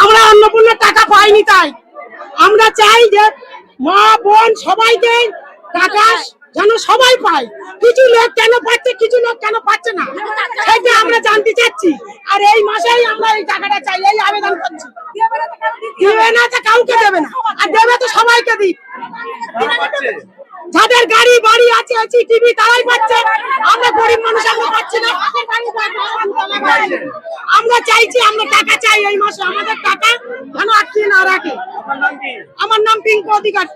আমরা অন্নপূর্ণার টাকা পাইনি, তাই আমরা চাই যে মা বোন সবাইকে টাকা যেন সবাই পায়। কিছু লোক কেন পাচ্ছে, কিছু লোক কেন পাচ্ছে না, সেটা আমরা জানতে চাচ্ছি। আর এই মাসেই আমরা এই টাকাটা চাই, এই আবেদন করছি। দেবে না তো কাউকে দেবে না, আর দেবে তো সবাইকে দিক। যাদের গাড়ি বাড়ি আছে, টিভি, তারাই পাচ্ছে। আমরা গরিব মানুষ, আমরা পাচ্ছি না। আমরা চাইছি, আমরা টাকা চাই এই মাসে, আমাদের টাকা যেন আটকে না রাখে। আমার নাম পিঙ্কু অধিকার।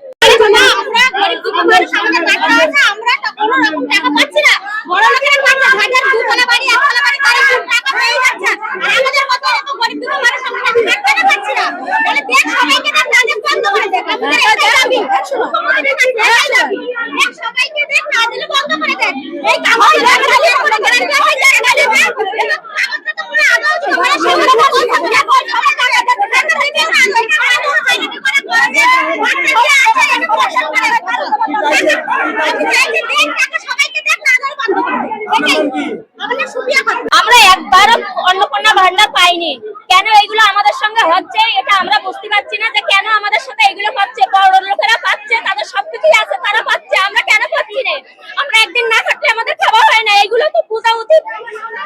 আমরা একবারও অন্নপূর্ণা ভান্ডার পাইনি। কেন এগুলো আমাদের সঙ্গে হচ্ছে এটা আমরা বুঝতে পারছি না, যে কেন আমাদের সাথে এগুলো পাচ্ছে। বড় লোকেরা পাচ্ছে, তাদের সবকিছুই আছে, তারা পাচ্ছে, আমরা কেন পাচ্ছি না? আমরা একদিন না থাকলে আমাদের খাওয়া হয় না। এগুলো তো বোঝা উচিত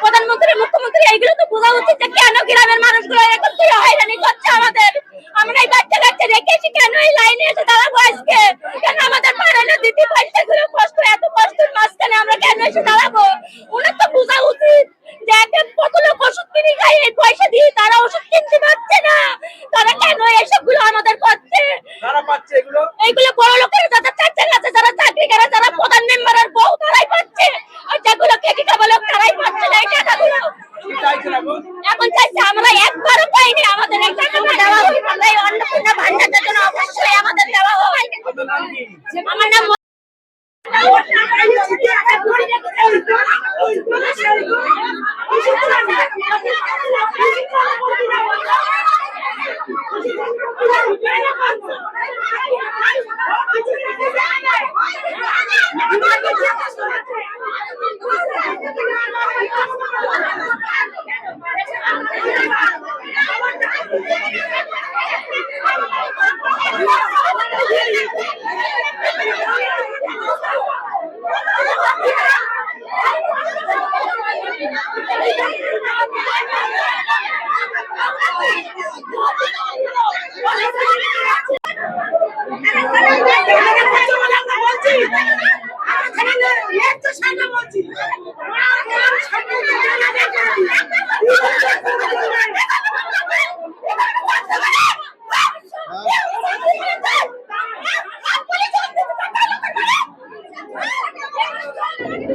প্রধানমন্ত্রী, মুখ্যমন্ত্রী, এগুলো তো বোঝা উচিত যে কেন গ্রামের মানুষগুলো এরকম করে হয়রানি করছে আমাদের। আমরা এই বাচ্চা কাচ্চা রেখেছি, কেন এই লাইনে এসে দাঁড়াবো আজকে? কেন আমাদের পাড়ানো দিদি পয়সাগুলো কষ্ট, এত কষ্টের মাঝখানে আমরা কেন এসে দাঁড়াবো? ওনার তো বোঝা উচিত যে একটা কত লোক ওষুধ কিনে খায় এই পয়সা দিয়ে, তারা ওষুধ কিনতে পারছে না। তারা কেন এসবগুলো আমাদের করছে? এইগুলো বড় লোকের যাদের চাকরি আছে, যারা চাকরি করে, যারা প্রধান মেম্বারের বউ, তারাই পাচ্ছে। আর যেগুলো কেটে খাবো লোক, তারাই পাচ্ছে না এই টাকাগুলো। এখন চাইছে আমরা একবারও পাইনি, আমাদের এই টাকাটা দেওয়া হোক। এই অন্নপূর্ণা ভান্ডারের জন্য অবশ্যই আমাদের দেওয়া হোক। আমার নাম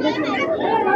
Thank you.